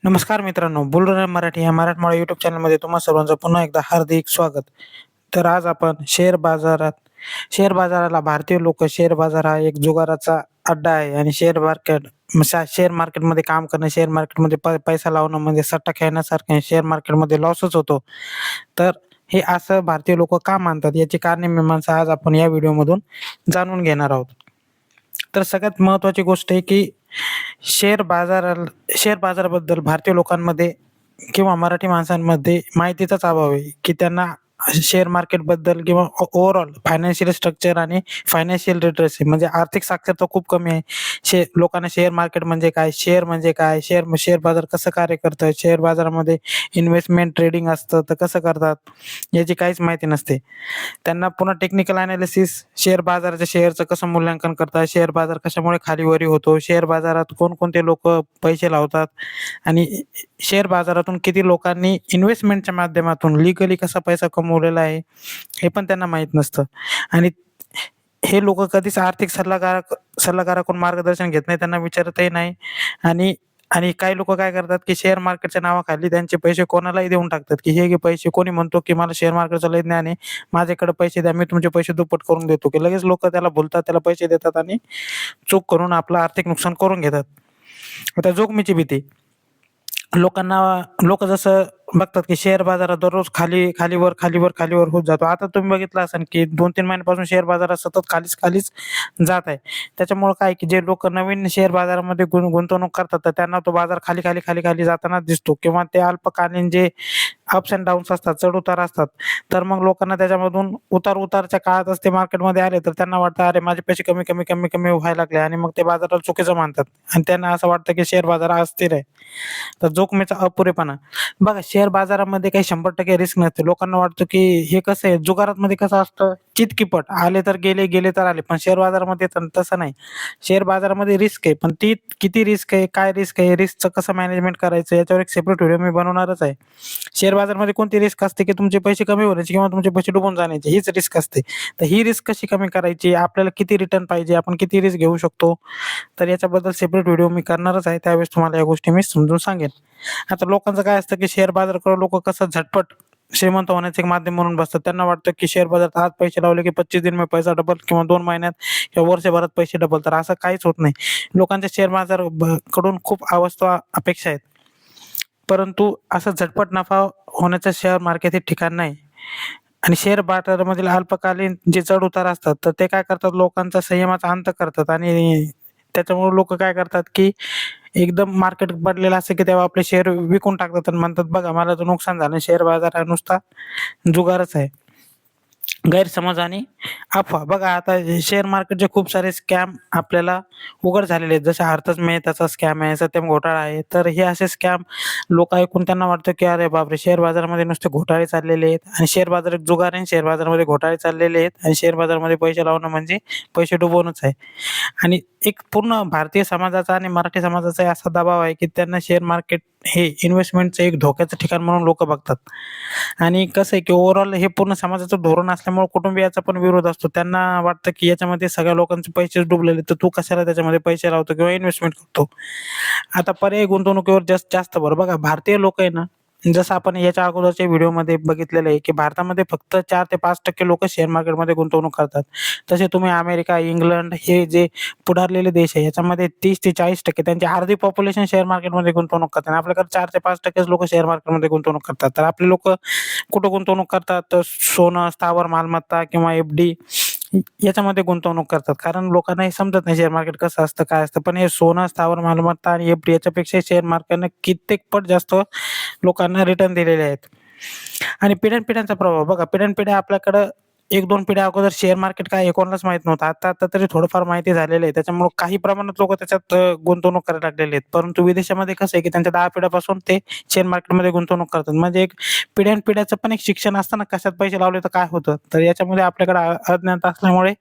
नमस्कार मित्रांनो, बुलढाणा मराठी या मराठमोळा यूट्यूब चॅनलमध्ये तुम्हा सर्वांचं पुन्हा एकदा हार्दिक स्वागत. तर आज आपण शेअर बाजाराला भारतीय लोक शेअर बाजार हा एक जुगाराचा अड्डा आहे आणि शेअर मार्केटमध्ये काम करणं, शेअर मार्केटमध्ये पैसा लावणं म्हणजे सट्टा खेळण्यासारखं आहे. शेअर मार्केटमध्ये लॉसच होतो. तर हे असं भारतीय लोक का मानतात याची कारणे मीमांसा आज आपण या व्हिडिओमधून जाणून घेणार आहोत. तर सगळ्यात महत्त्वाची गोष्ट आहे की शेअर बाजाराबद्दल भारतीय लोकांमध्ये किंवा मराठी माणसांमध्ये माहितीचाच अभाव आहे, की त्यांना शेअर मार्केटबद्दल किंवा ओव्हरऑल फायनान्शियल स्ट्रक्चर आणि फायनान्शियल लिटरसी म्हणजे आर्थिक साक्षरता खूप कमी आहे. लोकांना शेअर मार्केट म्हणजे काय, शेअर म्हणजे काय, शेअर बाजार कसं कार्य करतं, शेअर बाजारामध्ये इन्व्हेस्टमेंट ट्रेडिंग असतं तर कसं करतात, याची काहीच माहिती नसते. त्यांना पुन्हा टेक्निकल अनालिसिस, शेअरचं कसं मूल्यांकन करतात, शेअर बाजार कशामुळे खालीवरी होतो, शेअर बाजारात कोणकोणते लोक पैसे लावतात आणि शेअर बाजारातून किती लोकांनी इन्व्हेस्टमेंटच्या माध्यमातून लीगली कसा पैसा कमवलेला आहे, हे पण त्यांना माहीत नसतं. आणि हे लोक कधीच आर्थिक सल्लागाराकडून मार्गदर्शन घेत नाही, त्यांना विचारतही नाही. आणि आणि काही लोक काय करतात, की शेअर मार्केटच्या नावाखाली त्यांचे पैसे कोणालाही देऊन टाकतात, की हे घे पैसे. कोणी म्हणतो, की मला शेअर मार्केटचं लय ज्ञान आहे, माझ्याकडे पैसे द्या, मी तुमचे पैसे दुप्पट करून देतो, की लगेच लोक त्याला बोलतात, त्याला पैसे देतात आणि चूक करून आपलं आर्थिक नुकसान करून घेतात. आता जोखमीची भीती, लोक जसं बघतात, की शेअर बाजारात दररोज खालीवर होत जातो. आता तुम्ही बघितलं असाल, की 2-3 महिन्यापासून शेअर बाजारात सतत खालीच जात आहे. त्याच्यामुळे काय, की जे लोक नवीन शेअर बाजारामध्ये गुंतवणूक करतात, तर त्यांना तो बाजार खाली जाताना दिसतो किंवा ते अल्पकालीन जे अप्स अँड डाऊन्स असतात, चढ-उतार असतात. तर मग लोकांना त्याच्यामधून उतारच्या काळातच ते मार्केटमध्ये आले, तर त्यांना वाटतं, अरे माझे पैसे कमी व्हायला लागले आणि मग ते बाजाराला चुकीचं मानतात आणि त्यांना असं वाटतं, की शेअर बाजार हा अस्थिर आहे. तर जोखमीचा अपुरेपणा, बघा शेअर बाजारामध्ये काही 100% रिस्क नसते. लोकांना वाटतं, की हे कसं आहे, जुगारामध्ये कसं असतं, चितकीपट आले तर गेले, गेले तर आले. पण शेअर बाजारामध्ये तसं नाही. शेअर बाजारामध्ये रिस्क आहे, पण ती किती रिस्क आहे, काय रिस्क आहे, रिस्कचं कसं मॅनेजमेंट करायचं याच्यावर एक सेपरेट व्हिडिओ मी बनवणारच आहे. शेअर बाजारामध्ये कोणती रिस्क असते, की तुमचे पैसे कमी होण्याची किंवा तुमचे पैसे डुबून जाण्याची हीच रिस्क असते. तर ही रिस्क कशी कमी करायची, आपल्याला किती रिटर्न पाहिजे, आपण किती रिस्क घेऊ शकतो, तर याच्याबद्दल सेपरेट व्हिडिओ मी करणारच आहे. त्यावेळेस तुम्हाला या गोष्टी मी समजून सांगेन. आता लोकांचं काय असतं, की शेअर बाजाराकडे लोक कसं झटपट श्रीमंत होण्याचं एक माध्यम म्हणून बसतात. त्यांना वाटतं, की शेअर बाजारात आज पैसे लावले, की 25 दिन में पैसा डबल किंवा 2 महिन्यात किंवा वर्षभरात पैसे डबल. तर असं काहीच होत नाही. लोकांच्या शेअर बाजार कडून खूप अपेक्षा आहेत. परंतु असं झटपट नफा होण्याचं शेअर मार्केट हे ठिकाण नाही. आणि शेअर बाजारामधील अल्पकालीन जे चढ-उतार असतात, तर ते काय करतात, लोकांचा संयमाचा अंत करतात आणि त्याच्यामुळे लोक काय करतात, की एकदम मार्केट पडलेलं असतं, की तेव्हा आपले शेअर विकून टाकतात आणि म्हणतात, बघा मला तर नुकसान झालं. शेअर बाजार हा नुसता जुगारच आहे. गैरसमज आणि अफवा, बघा आता शेअर मार्केटचे खूप सारे स्कॅम आपल्याला उघड झालेले आहेत. जसे हरतज मेहताचा स्कॅम आहे, सत्यम घोटाळा आहे. तर हे असे स्कॅम लोक ऐकून त्यांना वाटतं, की अरे बापरे, शेअर बाजारामध्ये नुसते घोटाळे चाललेले आहेत आणि शेअर बाजार एक जुगार आहे. शेअर बाजारामध्ये घोटाळे चाललेले आहेत आणि शेअर बाजारामध्ये पैसे लावणं म्हणजे पैसे डुबवणंच आहे. आणि एक पूर्ण भारतीय समाजाचा आणि मराठी समाजाचा असा दबाव आहे, की त्यांना शेअर मार्केट हे इन्व्हेस्टमेंटचं एक धोक्याचं ठिकाण म्हणून लोक बघतात. आणि कसं आहे, की ओव्हरऑल हे पूर्ण समाजाचं धोरण असल्यामुळे कुटुंबियाचा पण विरोध असतो. त्यांना वाटतं, की याच्यामध्ये सगळ्या लोकांचे पैसेच डुबलेले, तर तू कशाला त्याच्यामध्ये पैसे लावतो किंवा इन्व्हेस्टमेंट करतो. आता पर्यायी गुंतवणुकीवर जास्त भर, बघा भारतीय लोक आहे ना, जसं आपण याच्या अगोदरच्या व्हिडिओमध्ये बघितलेलं आहे, की भारतामध्ये फक्त 4 ते 5% लोक शेअर मार्केटमध्ये गुंतवणूक करतात. तसे तुम्ही अमेरिका, इंग्लंड हे जे पुढारलेले देश आहे, याच्यामध्ये 30 ते 40% त्यांची अर्धी पॉप्युलेशन शेअर मार्केटमध्ये गुंतवणूक करतात. आपल्याकडे 4 ते 5%च लोक शेअर मार्केटमध्ये गुंतवणूक करतात. तर आपले लोक कुठं गुंतवणूक करतात, तर सोनं, स्थावर मालमत्ता किंवा एफ-डी याच्यामध्ये गुंतवणूक करतात. कारण लोकांना हे समजत नाही शेअर मार्केट कसं असतं, काय असतं. पण हे सोनं, स्थावर मालमत्ता आणि एफ-डी याच्यापेक्षा शेअर मार्केटने कित्येक पट जास्त लोकांना रिटर्न दिलेले आहेत. आणि पिढ्यानपिढ्यांचा प्रभाव, बघा पिढ्यानपिढ्या आपल्याकडं 1-2 पिढ्या अगोदर शेअर मार्केट काय हे कोणालाच माहीत नव्हतं. आता तरी थोडंफार माहिती झालेलं आहे. त्याच्यामुळे काही प्रमाणात लोक त्याच्यात गुंतवणूक करायला लागलेले आहेत. परंतु विदेशामध्ये कसं आहे, की त्यांच्या 10 पिढ्यापासून ते शेअर मार्केटमध्ये गुंतवणूक करतात. म्हणजे एक पिढ्यानपिढ्याचं पण एक शिक्षण असतं ना, कशात पैसे लावले तर काय होतं. तर याच्यामध्ये आपल्याकडे अज्ञानता असल्यामुळे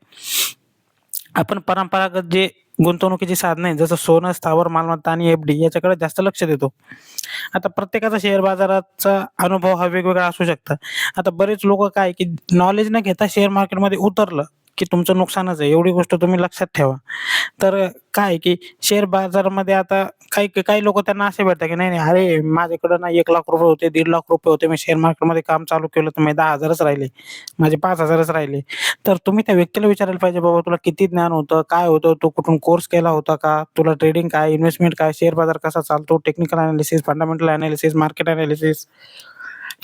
आपण परंपरागत जे गुंतवणुकीची साधनं आहेत, जसं सोनं, स्थावर मालमत्ता आणि एफ-डी याच्याकडे जास्त लक्ष देतो. आता प्रत्येकाचा शेअर बाजाराचा अनुभव हा वेगवेगळा असू शकतो. आता बरेच लोक काय, की नॉलेज न घेता शेअर मार्केटमध्ये उतरलं की तुमचं नुकसानच आहे. एवढी गोष्ट तुम्ही लक्षात ठेवा. तर काय आहे की शेअर बाजारामध्ये आता काही काही लोकं त्यांना असे भेटतात की नाही, नाही, अरे माझ्याकडे ना ₹1,00,000 होते, ₹1.5 लाख होते. मी शेअर मार्केटमध्ये काम चालू केलं तर माझे 10,000च राहिले. माझे 5,000च राहिले. तर तुम्ही त्या व्यक्तीला विचारायला पाहिजे, "बाबा तुला किती ज्ञान होतं? काय होतं? तू कुठून कोर्स केला होता का? तुला ट्रेडिंग काय, इन्व्हेस्टमेंट काय, शेअर बाजार कसा चालतो, technical analysis, fundamental analysis, market analysis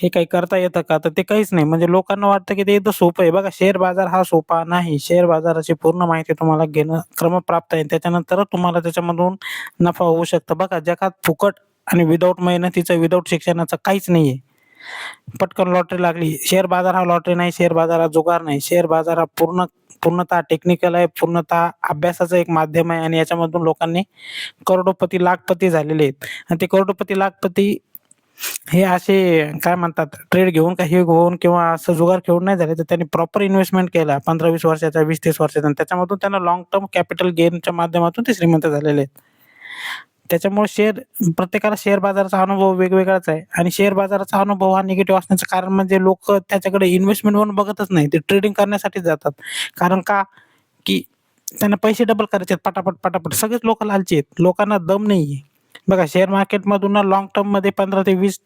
हे काही करता येतं का?" तर ते काहीच नाही. म्हणजे लोकांना वाटतं की ते एकदम सोपं आहे. बघा शेअर बाजार हा सोपा नाही. शेअर बाजाराची पूर्ण माहिती तुम्हाला घेणं क्रमप्राप्त आहे. त्याच्यानंतरच तुम्हाला त्याच्यामधून नफा होऊ शकतो. बघा जगात फुकट आणि विदाऊट मेहनतीचं, विदाऊट शिक्षणाचं काहीच नाहीये. पटकन लॉटरी लागली. शेअर बाजार हा लॉटरी नाही, शेअर बाजार हा जुगार नाही. शेअर बाजार हा पूर्णतः टेक्निकल आहे, पूर्णतः अभ्यासाचं एक माध्यम आहे आणि याच्यामधून लोकांनी करोडोपती, लाखपती झालेले आहेत. आणि ते करोडोपती, लाखपती हे असे काय म्हणतात ट्रेड घेऊन का हे घेऊन किंवा असं जुगार खेळून नाही झाले, तर त्यांनी प्रॉपर इन्व्हेस्टमेंट केला 15-20 वर्षाचा, 20-30 वर्षाचा आणि त्याच्यामधून त्यांना लाँग टर्म कॅपिटल गेनच्या माध्यमातून ते श्रीमंत झालेले आहेत. त्याच्यामुळे प्रत्येकाला शेअर बाजाराचा अनुभव वेगवेगळाच आहे आणि शेअर बाजाराचा अनुभव हा निगेटिव्ह असण्याचं कारण म्हणजे लोकं त्याच्याकडे इन्व्हेस्टमेंट म्हणून बघतच नाही. ते ट्रेडिंग करण्यासाठीच जातात. कारण का? की त्यांना पैसे डबल करायचे आहेत पटापट, पटापट. सगळेच लोकं लालची आहेत. लोकांना दम नाहीये. बघा शेअर मार्केटमधून ना लाँग टर्ममध्ये 15 ते 20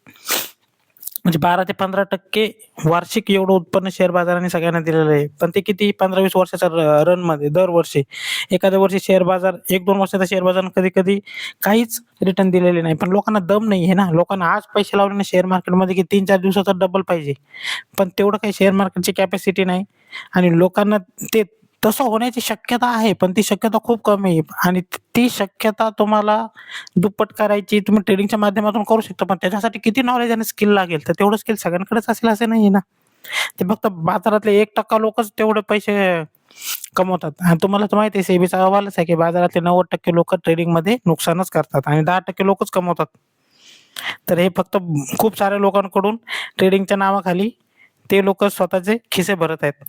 म्हणजे 12 ते 15% वार्षिक एवढं उत्पन्न शेअर बाजाराने सगळ्यांना दिलेलं आहे. पण ते किती 15-20 वर्षाच्या रनमध्ये दरवर्षी. एखाद्या वर्षी शेअर बाजार 1-2 वर्षाचा शेअर बाजार कधी-कधी काहीच रिटर्न दिलेले नाही. पण लोकांना दम नाही आहे ना. लोकांना आज पैसे लावले ना शेअर मार्केटमध्ये की 3-4 दिवसाचा डबल पाहिजे. पण तेवढं काही शेअर मार्केटची कॅपॅसिटी नाही आणि लोकांना ते तसं होण्याची शक्यता आहे, पण ती शक्यता खूप कमी आहे आणि ती शक्यता तुम्हाला दुप्पट करायची तुम्ही ट्रेडिंगच्या माध्यमातून करू शकता. पण त्याच्यासाठी किती नॉलेज आणि स्किल लागेल? तर तेवढं स्किल सगळ्यांकडेच असेल असं नाहीये ना. ते फक्त बाजारातले 1% लोकच तेवढे पैसे कमवतात आणि तुम्हाला तर माहिती आहे सेबीचा अहवालच आहे, की बाजारातले 90% लोकं ट्रेडिंगमध्ये नुकसानच करतात आणि 10% लोकच कमवतात. तर हे फक्त खूप साऱ्या लोकांकडून ट्रेडिंगच्या नावाखाली ते लोकं स्वतःचे खिसे भरत आहेत.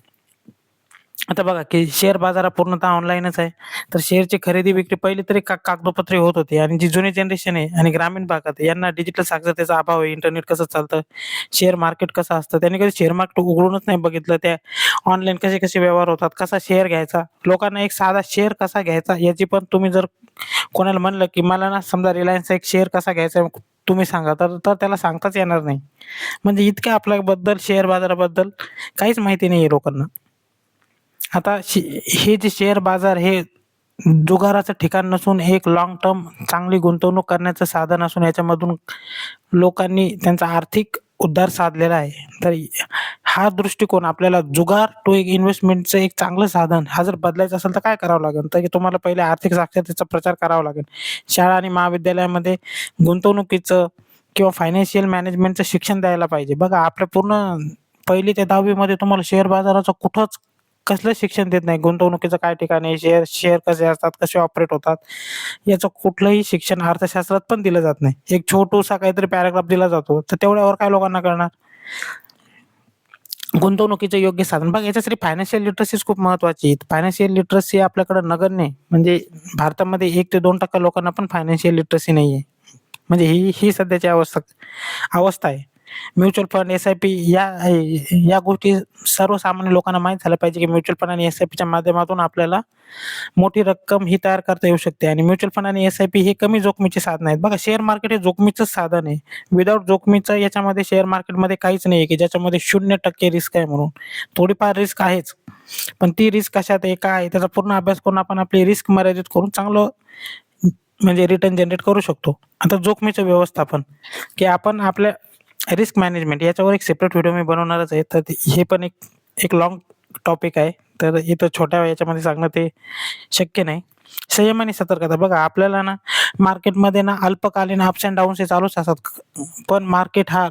आता बघा, की शेअर बाजार हा पूर्णतः ऑनलाईनच आहे. तर शेअरची खरेदी-विक्री पहिली तरी कागदोपत्री होत होती आणि जी जुनी जनरेशन आहे आणि ग्रामीण भागात आहे, यांना डिजिटल साक्षरतेचा अभाव आहे. इंटरनेट कसं चालतं, शेअर मार्केट कसं असतं, त्यांनी कधी शेअर मार्केट उघडूनच नाही बघितलं. त्या ऑनलाईन कसे-कसे व्यवहार होतात, कसा शेअर घ्यायचा, लोकांना एक साधा शेअर कसा घ्यायचा याची पण तुम्ही जर कोणाला म्हणलं, की मला ना समजा रिलायन्सचा एक शेअर कसा घ्यायचा तुम्ही सांगा, तर तर त्याला सांगताच येणार नाही. म्हणजे इतकं आपल्याबद्दल शेअर बाजाराबद्दल काहीच माहिती नाहीये लोकांना. आता हे जे शेअर बाजार हे जुगाराचं ठिकाण नसून एक लाँग टर्म चांगली गुंतवणूक करण्याचं साधन असून याच्यामधून लोकांनी त्यांचा आर्थिक उद्धार साधलेला आहे. तर हा दृष्टिकोन आपल्याला जुगार टू एक इन्व्हेस्टमेंटचं एक चांगलं साधन हा जर बदलायचा असेल तर काय करावं लागेल? तर की तुम्हाला पहिले आर्थिक साक्षरतेचा प्रचार करावा लागेल. शाळा आणि महाविद्यालयामध्ये गुंतवणुकीचं किंवा फायनान्शियल मॅनेजमेंटचं शिक्षण द्यायला पाहिजे. बघा आपल्या पूर्ण 1ली ते 10वी मध्ये तुम्हाला शेअर बाजाराचं कुठंच कसलंच शिक्षण देत नाही. गुंतवणुकीचं काय ठिकाण आहे, शेअर शेअर कसे असतात, कसे ऑपरेट होतात, याचं कुठलंही शिक्षण अर्थशास्त्रात पण दिलं जात नाही. एक छोटूसा काहीतरी पॅराग्राफ दिला जातो, तर तेवढ्यावर काय लोकांना कळणार? गुंतवणुकीचं योग्य साधन बघा याच्यासाठी फायनान्शियल लिटरसीच खूप महत्त्वाची आहे. फायनान्शियल लिटरसी आपल्याकडे नगण्य आहे. म्हणजे भारतामध्ये 1 ते 2% लोकांना पण फायनान्शियल लिटरसी नाहीये. म्हणजे ही सध्याची अवस्था आहे. म्युच्युअल फंड, एस-आय-पी या गोष्टी सर्वसामान्य लोकांना माहीत झालं पाहिजे, की म्युच्युअल फंड आणि एस-आय-पीच्या माध्यमातून आपल्याला मोठी रक्कम ही तयार करता येऊ शकते आणि म्युच्युअल फंड आणि एस-आय-पी हे कमी जोखमीचे साधन आहेत. बघा शेअर मार्केट हे जोखमीचंच साधन आहे. विदाऊट जोखमीचं याच्यामध्ये शेअर मार्केटमध्ये काहीच नाहीये, की ज्याच्यामध्ये 0% रिस्क आहे म्हणून. थोडीफार रिस्क आहेच. पण ती रिस्क कशात आहे, काय आहे त्याचा पूर्ण अभ्यास करून आपण आपली रिस्क मर्यादित करून चांगलं म्हणजे रिटर्न जनरेट करू शकतो. आता जोखमीचं व्यवस्थापन, की आपण आपल्या रिस्क मॅनेजमेंट याच्यावर एक सेपरेट व्हिडिओ मी बनवणारच आहे. तर हे पण एक एक लाँग टॉपिक आहे. तर इथं छोट्या याच्यामध्ये सांगणं ते शक्य नाही. संयम आणि सतर्कता बघा आपल्याला ना मार्केटमध्ये ना अल्पकालीन अप्स अँड डाउन्स हे चालूच असतात. पण मार्केट हा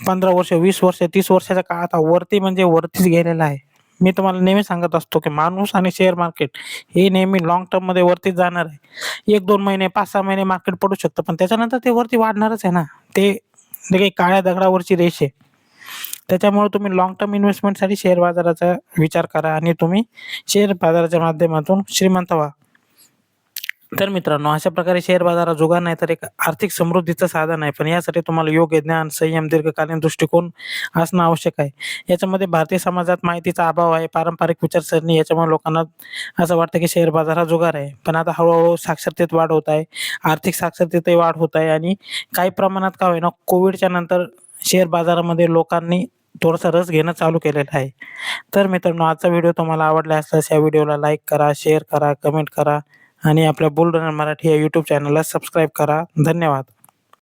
15 वर्ष, 20 वर्ष, 30 वर्षाच्या काळात वरती म्हणजे वरतीच गेलेला आहे. मी तुम्हाला नेहमी सांगत असतो, की माणूस आणि शेअर मार्केट हे नेहमी लाँग टर्ममध्ये वरतीच जाणार आहे. 1-2 महिने, 5-6 महिने मार्केट पडू शकतं, पण त्याच्यानंतर ते वरती वाढणारच आहे ना. ते काही काळ्या दगडावरची रेष आहे. त्याच्यामुळे तुम्ही लाँग टर्म इन्व्हेस्टमेंटसाठी शेअर बाजाराचा विचार करा आणि तुम्ही शेअर बाजाराच्या माध्यमातून श्रीमंत व्हा. तर मित्रांनो, अशा प्रकारे शेअर बाजार हा जुगार नाही तर एक आर्थिक समृद्धीचं साधन आहे. पण यासाठी तुम्हाला योग्य ज्ञान, संयम, दीर्घकालीन दृष्टिकोन असणं आवश्यक आहे. याच्यामध्ये भारतीय समाजात माहितीचा अभाव आहे, पारंपरिक विचारसरणी याच्यामुळे लोकांना असं वाटतं की शेअर बाजार हा जुगार आहे. पण आता हळू साक्षरतेत वाढ होत आहे, आर्थिक साक्षरतेतही वाढ होत आहे आणि काही प्रमाणात का होईना कोविडच्या नंतर शेअर बाजारामध्ये लोकांनी थोडासा रस घेणं चालू केलेलं आहे. तर मित्रांनो, आजचा व्हिडिओ तुम्हाला आवडला असल्यास या व्हिडिओला लाईक करा, शेअर करा, कमेंट करा आणि आपल्या बुलढाणा मराठी या यूट्यूब चॅनलला सबस्क्राईब करा. धन्यवाद.